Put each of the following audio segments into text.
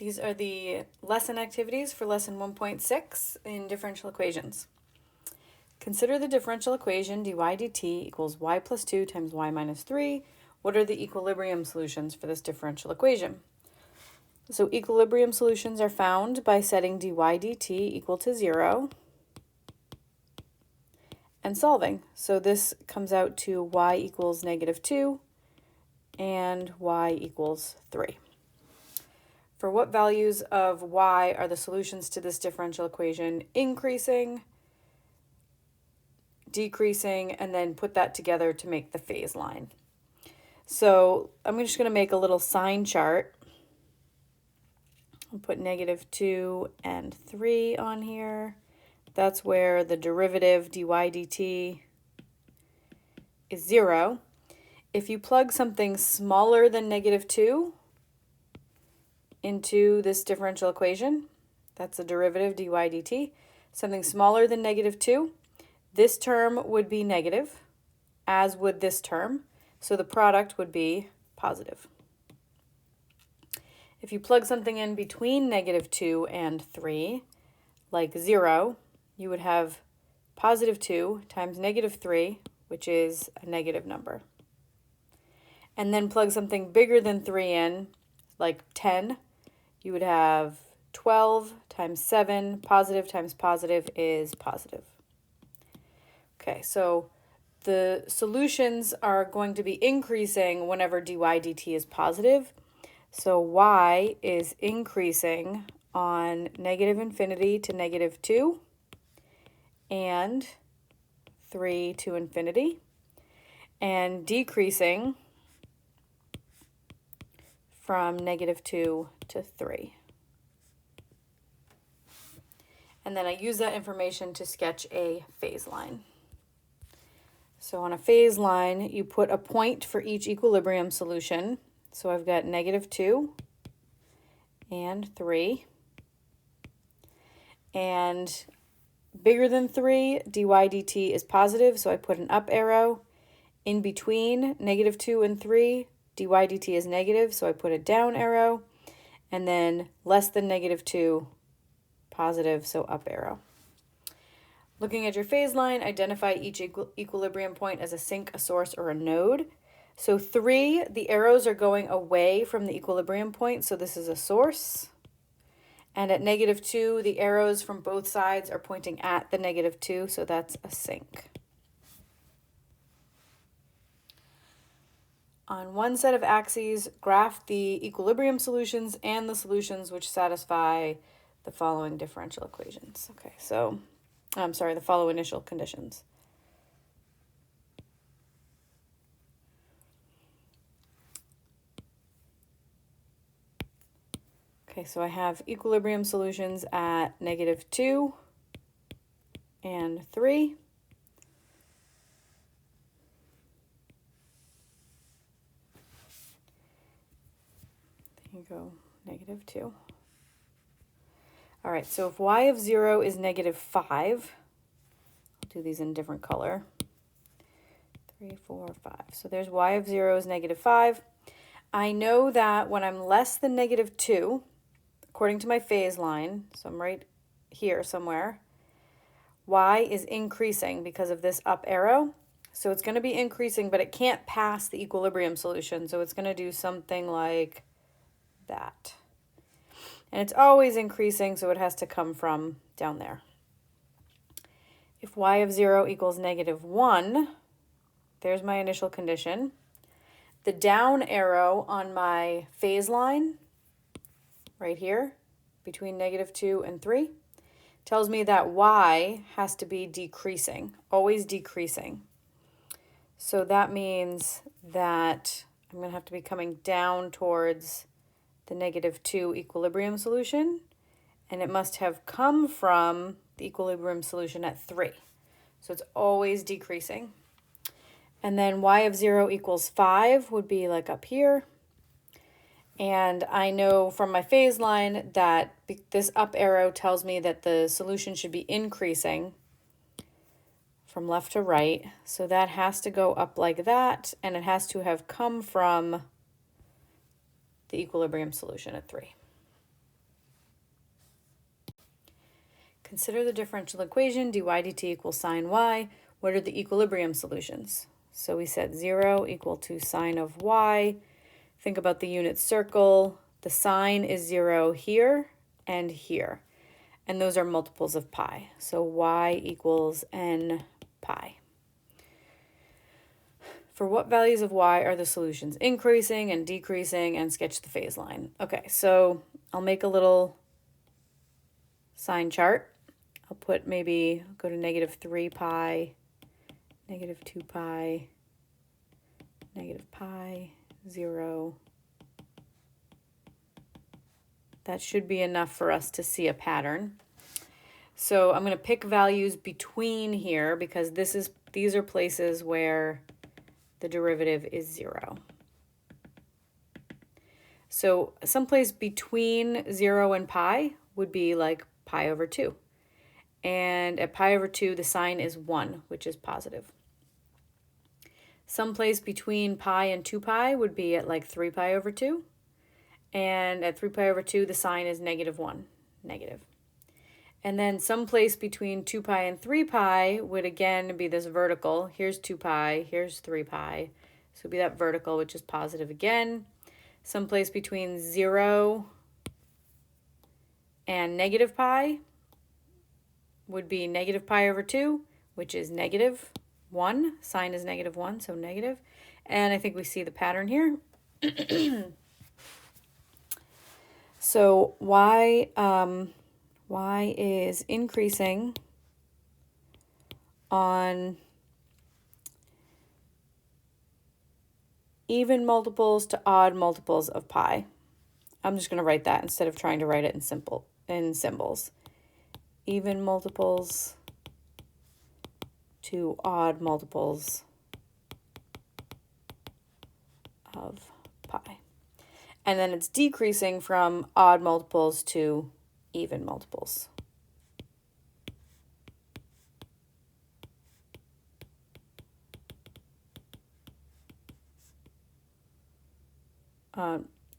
These are the lesson activities for lesson 1.6 in differential equations. Consider the differential equation dy dt equals y plus 2 times y minus 3. What are the equilibrium solutions for this differential equation? So equilibrium solutions are found by setting dy dt equal to 0 and solving. So this comes out to y equals negative 2 and y equals 3. For what values of y are the solutions to this differential equation increasing, decreasing, and then put that together to make the phase line? So I'm just going to make a little sign chart. I'll put negative 2 and 3 on here. That's where the derivative dy dt is 0. If you plug something smaller than negative 2 into this differential equation, that's the derivative dy dt, something smaller than negative 2, this term would be negative, as would this term, so the product would be positive. If you plug something in between negative 2 and 3, like 0, you would have positive 2 times negative 3, which is a negative number. And then plug something bigger than 3 in, like 10, you would have 12 times 7, positive times positive is positive. Okay, so the solutions are going to be increasing whenever dy dt is positive. So y is increasing on negative infinity to negative 2 and 3 to infinity, and decreasing from negative 2 to 3. And then I use that information to sketch a phase line. So on a phase line, you put a point for each equilibrium solution. So I've got negative 2 and 3. And bigger than 3, dy dt is positive, so I put an up arrow. In between negative 2 and 3, dy dt is negative, so I put a down arrow. And then less than negative 2, positive, so up arrow. Looking at your phase line, identify each equilibrium point as a sink, a source, or a node. So 3, the arrows are going away from the equilibrium point, so this is a source. And at negative 2, the arrows from both sides are pointing at the negative 2, so that's a sink. On one set of axes, graph the equilibrium solutions and the solutions which satisfy the following differential equations. Okay, so, the following initial conditions. Okay, so I have equilibrium solutions at negative 2 and 3. There you go, negative 2. All right, so if y of 0 is negative 5, I'll do these in a different color. 3, 4, 5. So there's y of 0 is negative 5. I know that when I'm less than negative 2, according to my phase line, so I'm right here somewhere, y is increasing because of this up arrow. So it's going to be increasing, but it can't pass the equilibrium solution. So it's going to do something like that. And it's always increasing, so it has to come from down there. If y of 0 equals negative 1, there's my initial condition. The down arrow on my phase line, right here, between negative 2 and 3, tells me that y has to be decreasing, always decreasing. So that means that I'm going to have to be coming down towards the negative 2 equilibrium solution, and it must have come from the equilibrium solution at 3. So it's always decreasing. And then y of 0 equals 5 would be like up here. And I know from my phase line that this up arrow tells me that the solution should be increasing from left to right. So that has to go up like that, and it has to have come from the equilibrium solution at 3. consider the differential equation, dy dt equals sine y. What are the equilibrium solutions? So we said 0 equal to sine of y. Think about the unit circle. The sine is 0 here and here. And those are multiples of pi. So y equals n pi. For what values of y are the solutions increasing and decreasing, and sketch the phase line? Okay, so I'll make a little sine chart. I'll put maybe, go to negative 3 pi, negative 2 pi, negative pi, 0. That should be enough for us to see a pattern. So I'm going to pick values between here because these are places where the derivative is 0. So someplace between 0 and pi would be like pi over 2. And at pi over 2, the sign is 1, which is positive. Someplace between pi and 2 pi would be at like 3 pi over 2. And at 3 pi over 2, the sign is negative 1, negative. And then someplace between 2 pi and 3 pi would again be this vertical. Here's 2 pi, here's 3 pi. So it would be that vertical, which is positive again. Someplace between 0 and negative pi would be negative pi over 2, which is negative 1. Sign is negative 1, so negative. And I think we see the pattern here. So y is increasing on even multiples to odd multiples of pi. I'm just going to write that instead of trying to write it in symbols. Even multiples to odd multiples of pi. And then it's decreasing from odd multiples to even multiples.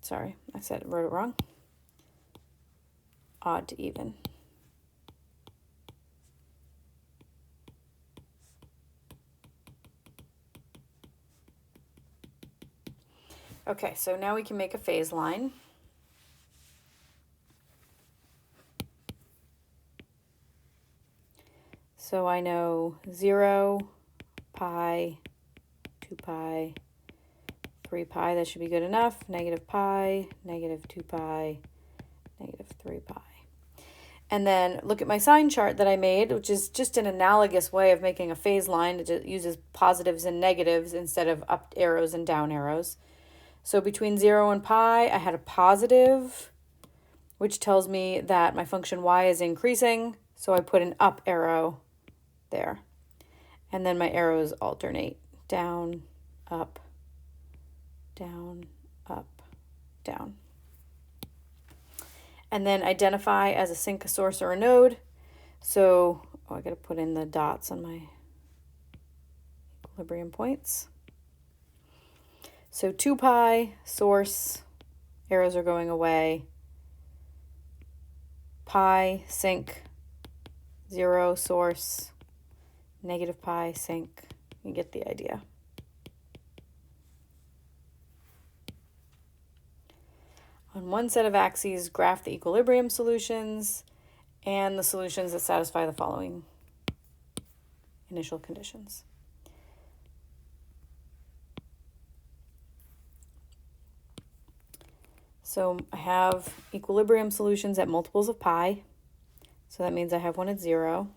Sorry, wrote it wrong. Odd to even. Okay, so now we can make a phase line. So I know 0, pi, 2 pi, 3 pi, that should be good enough. Negative pi, negative 2 pi, negative 3 pi. And then look at my sign chart that I made, which is just an analogous way of making a phase line. It uses positives and negatives instead of up arrows and down arrows. So between 0 and pi, I had a positive, which tells me that my function y is increasing. So I put an up arrow there. And then my arrows alternate. Down, up, down, up, down. And then identify as a sink, a source, or a node. So I got to put in the dots on my equilibrium points. So 2 pi, source, arrows are going away. Pi, sink, 0, source, negative pi, sink. You get the idea. On one set of axes, graph the equilibrium solutions and the solutions that satisfy the following initial conditions. So I have equilibrium solutions at multiples of pi. So that means I have one at 0.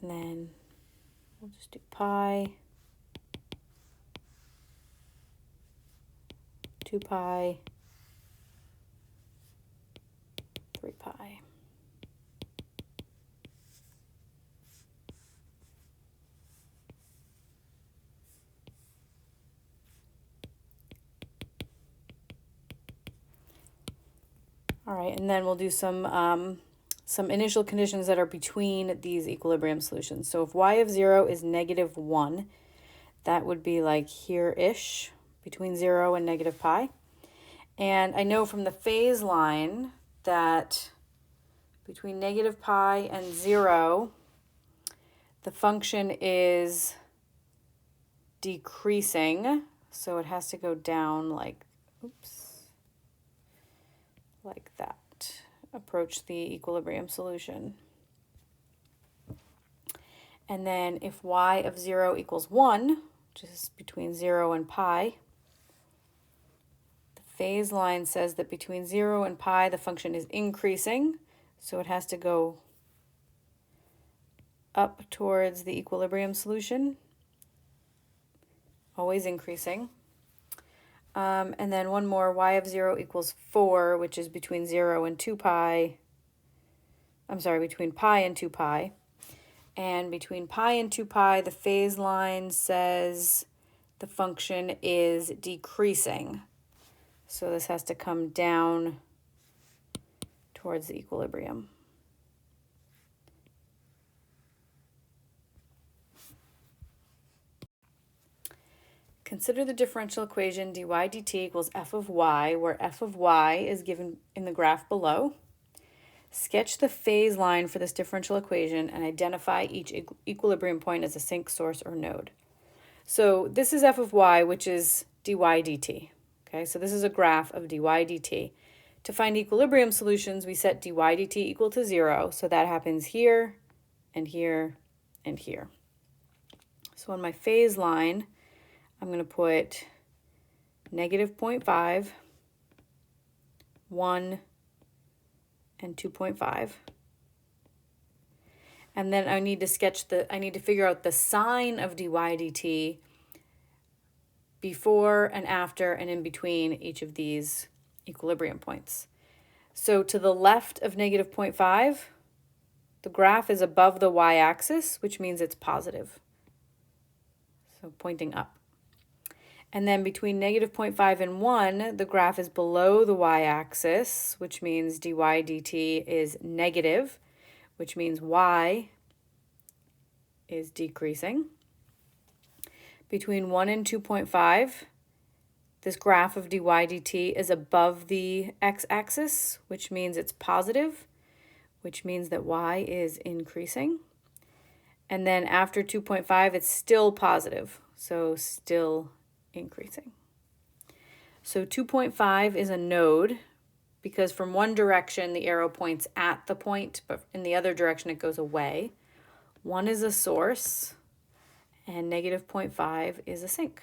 And then we'll just do pi, 2 pi, 3 pi. All right, and then we'll do some initial conditions that are between these equilibrium solutions. So if y of 0 is negative 1, that would be like here-ish, between 0 and negative pi. And I know from the phase line that between negative pi and 0, the function is decreasing, so it has to go down like, oops, like that. Approach the equilibrium solution. And then if y of 0 equals 1, which is between 0 and pi, the phase line says that between 0 and pi, the function is increasing, so it has to go up towards the equilibrium solution, always increasing. And then one more, y of 0 equals 4, which is between 0 and 2 pi. I'm sorry, between pi and 2 pi. And between pi and 2 pi, the phase line says the function is decreasing. So this has to come down towards the equilibrium. Consider the differential equation dy dt equals f of y, where f of y is given in the graph below. Sketch the phase line for this differential equation and identify each equilibrium point as a sink, source, or node. So this is f of y, which is dy dt. Okay, so this is a graph of dy dt. To find equilibrium solutions, we set dy dt equal to 0. So that happens here and here and here. So on my phase line, I'm going to put negative 0.5, 1, and 2.5. And then I need to figure out the sign of dy dt before and after and in between each of these equilibrium points. So to the left of negative 0.5, the graph is above the y-axis, which means it's positive. So pointing up. And then between negative 0.5 and 1, the graph is below the y-axis, which means dy dt is negative, which means y is decreasing. Between 1 and 2.5, this graph of dy dt is above the x-axis, which means it's positive, which means that y is increasing. And then after 2.5, it's still positive, so still increasing. So 2.5 is a node because from one direction the arrow points at the point, but in the other direction it goes away. 1 is a source, and negative 0.5 is a sink.